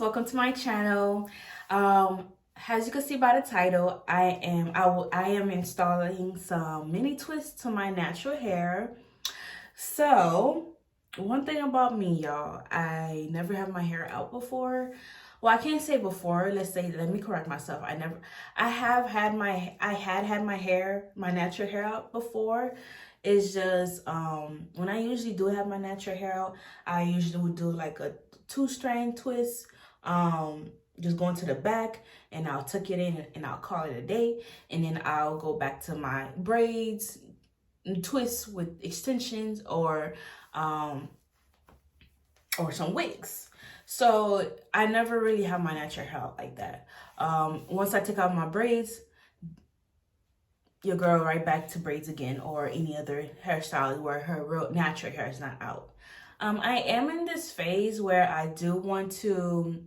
welcome to my channel. As you can see by the title, I am installing some mini twists to my natural hair. So, one thing about me, y'all, I never have my hair out before. Well, I can't say before. Let me correct myself. I had my hair, my natural hair out before. It's just when I usually do have my natural hair out, I usually would do like a two-strand twist. Just going to the back and I'll tuck it in and I'll call it a day. And then I'll go back to my braids, twists with extensions um or some wigs. So I never really have my natural hair out like that. Once I take out my braids, your girl right back to braids again or any other hairstyle where her real natural hair is not out. I am in this phase where I do want to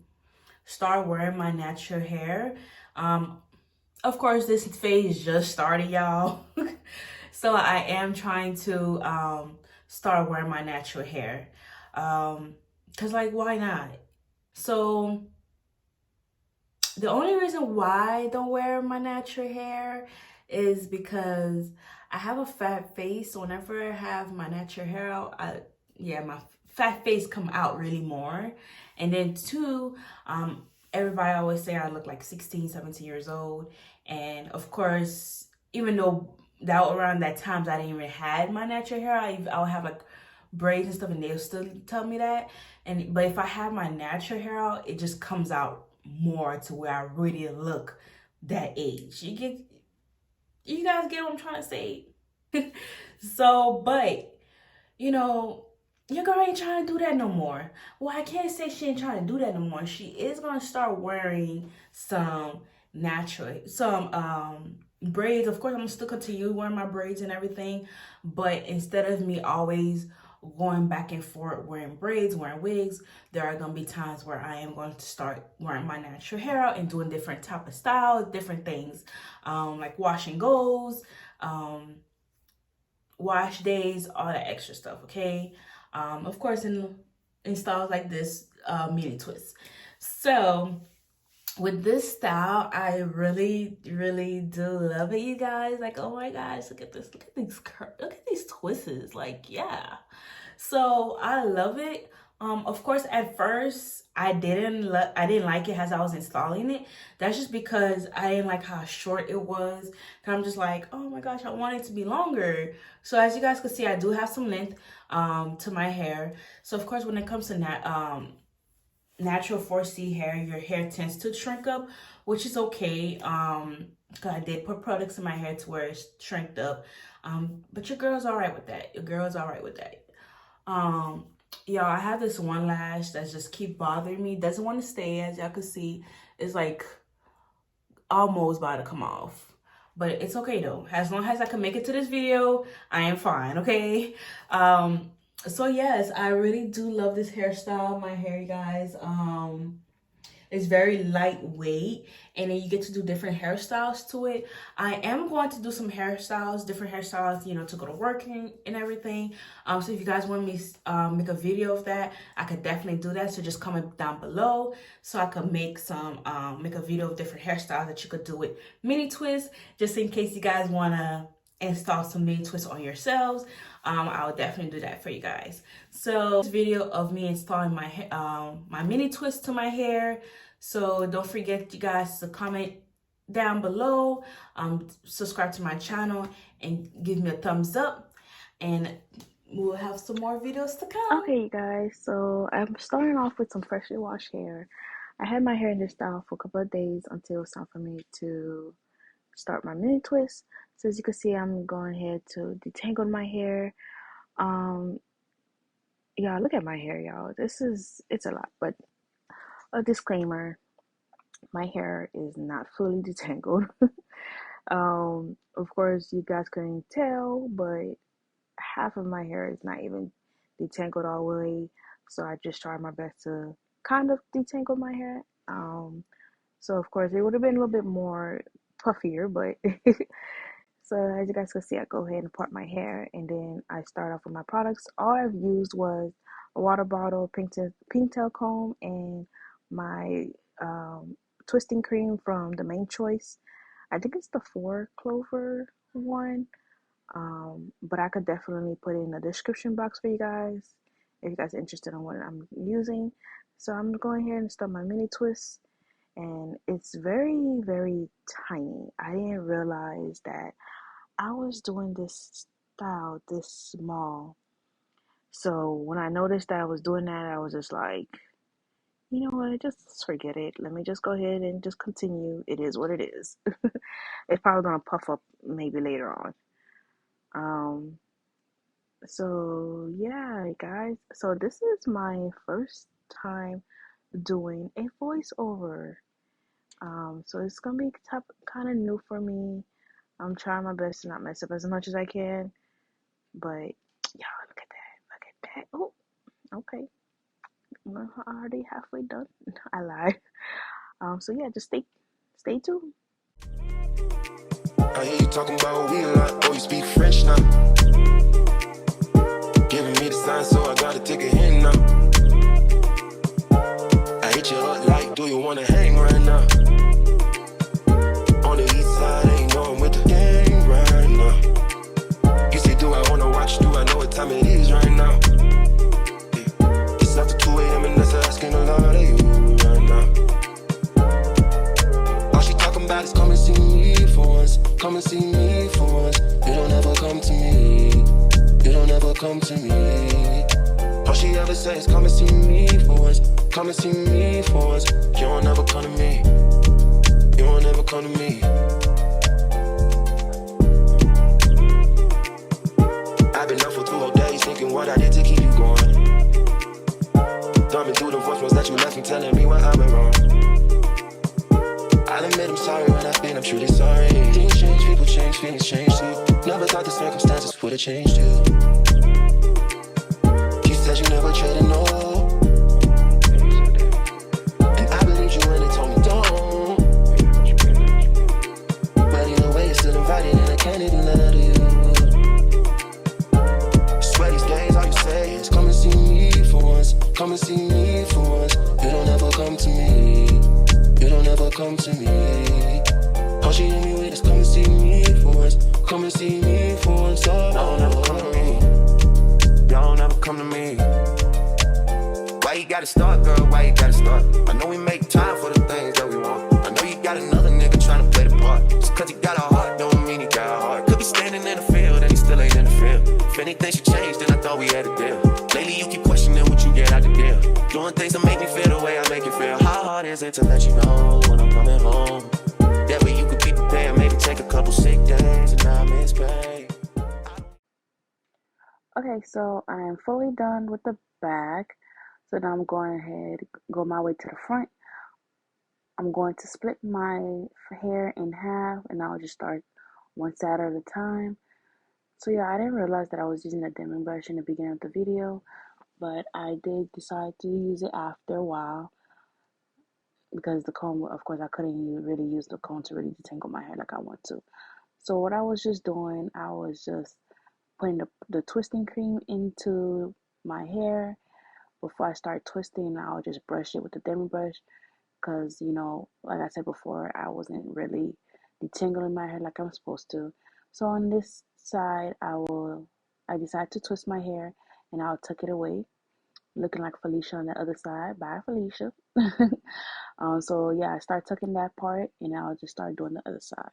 start wearing my natural hair. Of course, this phase just started, y'all. So I am trying to start wearing my natural hair. Cause like, why not? So the only reason why I don't wear my natural hair is because I have a fat face. So whenever I have my natural hair out, my fat face come out really more. And then two, everybody always say I look like 16, 17 years old. And of course, even though that around that times I didn't even had my natural hair, I'll have like braids and stuff and they'll still tell me that. But if I have my natural hair out, it just comes out more to where I really look that age. You guys get what I'm trying to say? So, but you know, your girl ain't trying to do that no more. Well, I can't say she ain't trying to do that no more. She is gonna start wearing some braids. Of course, I'm gonna still continue wearing my braids and everything, but instead of me always going back and forth wearing braids, wearing wigs, there are gonna be times where I am going to start wearing my natural hair out and doing different type of styles, different things, like wash and goes, wash days, all that extra stuff. Okay, of course in styles like this, mini twists. So with this style, I really do love it, you guys. Like, oh my gosh, look at this, look at these twists. Like, yeah, so I love it. Of course, at first I didn't like it as I was installing it. That's just because I didn't like how short it was. And I'm just like, oh my gosh, I want it to be longer. So as you guys can see, I do have some length to my hair. So of course, when it comes to natural 4C hair, your hair tends to shrink up, which is okay. Cause I did put products in my hair to where it's shrinked up. But your girl's all right with that. Your girl's all right with that. Y'all, I have this one lash that just keep bothering me. Doesn't want to stay, as y'all can see. It's like almost about to come off. But it's okay though. As long as I can make it to this video, I am fine, okay? So yes, I really do love this hairstyle. My hair, you guys. It's very lightweight, and then you get to do different hairstyles to it. I am going to do some different hairstyles, you know, to go to work and everything. So if you guys want me to make a video of that, I could definitely do that. So just comment down below so I could make make a video of different hairstyles that you could do with mini twists, just in case you guys want to install some mini twists on yourselves. I'll definitely do that for you guys. So this video of me installing my mini twist to my hair. So don't forget, you guys, to comment down below, subscribe to my channel, and give me a thumbs up, and we'll have some more videos to come. Okay, you guys, so I'm starting off with some freshly washed hair. I had my hair in this style for a couple of days until it's time for me to start my mini twist. So as you can see, I'm going ahead to detangle my hair. Um, yeah, look at my hair, y'all. It's a lot, but a disclaimer, my hair is not fully detangled. Of course, you guys couldn't tell, but half of my hair is not even detangled all the way. So I just tried my best to kind of detangle my hair. So of course it would have been a little bit more puffier, but so as you guys can see, I go ahead and part my hair, and then I start off with my products. All I've used was a water bottle, pink tail comb, and my twisting cream from the main choice. I think it's the 4 clover one. But I could definitely put in a description box for you guys if you guys are interested in what I'm using. So I'm going here and start my mini twist, and it's very, very tiny. I didn't realize that I was doing this style this small. So when I noticed that I was doing that, I was just like, you know what, just forget it. Let me just go ahead and just continue. It is what it is. It's probably gonna puff up maybe later on. Um, so yeah, guys. So this is my first time doing a voiceover. So it's gonna be kind of new for me. I'm trying my best to not mess up as much as I can. But y'all, look at that. Look at that. Oh, okay. We're already halfway done. I lied. So yeah, just stay tuned. I hear you talking about we a lot. Oh, you speak French now. Giving me the sign, so I gotta take a hint now. I hit you up like, do you wanna hang right now? On the east side, ain't know I'm with the gang right now. You say, do I wanna watch? Do I know what time it is right now? Yeah. It's after 2 a.m. and that's asking a lot of you right now. All she talking about is come and see me for once. Come and see me for once. You don't ever come to me. You don't ever come to me. All she ever says is come and see me for once. Come and see me for once. You don't ever come to me. You don't ever come to me. I've been up for 2 whole days thinking what I did to keep you going. Thumbing through the voicemails that you left me telling me what I went wrong. I'll admit I'm sorry when I've been, I'm truly sorry. Things change, people change, feelings change too. Never thought the circumstances would have changed you. You said you never traded no. And I believed you when they told me don't. But either way, you're still invited and I can't even lie to you. Swear these days, all you say is come and see me for once. Come and see me for once. You don't ever come to me. You don't ever come to me. All she hit me with is come and see me for once. Come and see me for once. Oh, don't ever come to me. Y'all don't ever come to me. Why you gotta start, girl? Why you gotta start? I know we make time for the things that we want. I know you got another nigga trying to play the part. Just cause he got a heart, don't mean he got a heart. Could be standing in the field and he still ain't in the field. If anything should change, then I thought we had a deal. Lately you keep questioning what you get out the deal. Doing things to make me feel the way I make you feel. How hard is it to let you know when I'm coming home? That way you could be prepared, maybe take a couple sick days and not miss pay. Okay, so I am fully done with the back. So now I'm going ahead, go my way to the front. I'm going to split my hair in half, and I'll just start one side at a time. So yeah, I didn't realize that I was using a dimming brush in the beginning of the video, but I did decide to use it after a while because the comb, of course, I couldn't really use the comb to really detangle my hair like I want to. So what I was just doing, I was just putting the twisting cream into my hair. Before I start twisting, I'll just brush it with the dimming brush because, you know, like I said before, I wasn't really detangling my hair like I'm supposed to. So on this side, I decide to twist my hair and I'll tuck it away, looking like Felicia on the other side. Bye, Felicia. So yeah, I start tucking that part and I'll just start doing the other side.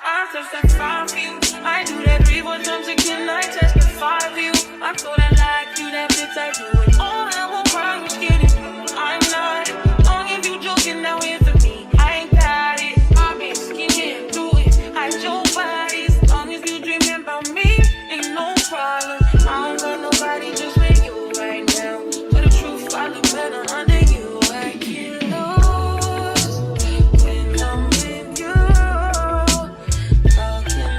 I testify for you. I do that 3-4 times again. I testify for you. I told I like you, that bitch I do it. All I won't cry, I'm kidding. I'm not. Long if you joking, now here for me. I ain't got it. I've been skinny do it. I your body. As long as you dreaming about me, ain't no problem. I don't got nobody just with you right now. For the truth, I look better under you. I get lost when I'm with you. Talking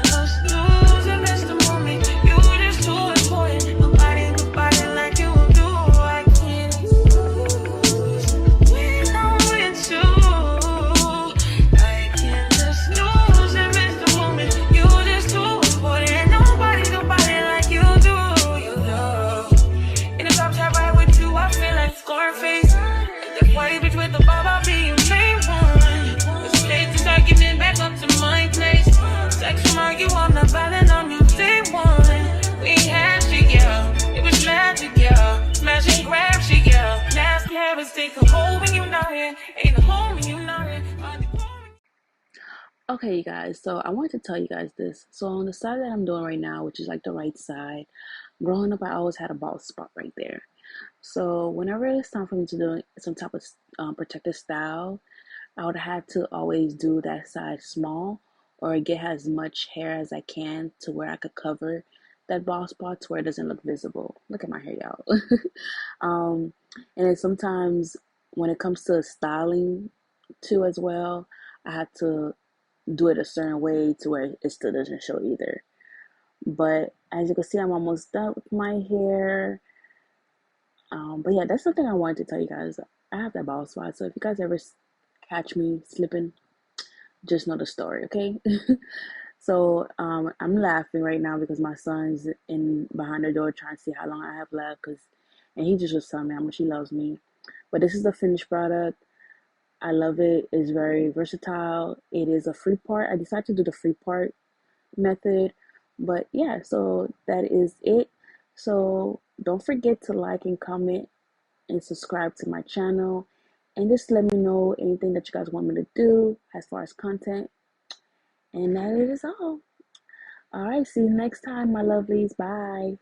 Okay, you guys, so I wanted to tell you guys this. So on the side that I'm doing right now, which is like the right side, growing up, I always had a bald spot right there. So whenever it's time for me to do some type of protective style, I would have to always do that side small or get as much hair as I can to where I could cover that bald spot to where it doesn't look visible. Look at my hair, y'all. um, and then sometimes when it comes to styling too as well, I have to do it a certain way to where it still doesn't show either. But as you can see, I'm almost done with my hair. But yeah, that's something I wanted to tell you guys. I have that bald spot, so if you guys ever catch me slipping, just know the story, okay? So I'm laughing right now because my son's in behind the door trying to see how long I have left, and he just was telling me how much he loves me. But this is the finished product. I love it. It's very versatile. It is a free part. I decided to do the free part method, but yeah. So that is it. So don't forget to like and comment and subscribe to my channel, and just let me know anything that you guys want me to do as far as content. And that is all. All right, see you next time, my lovelies. Bye.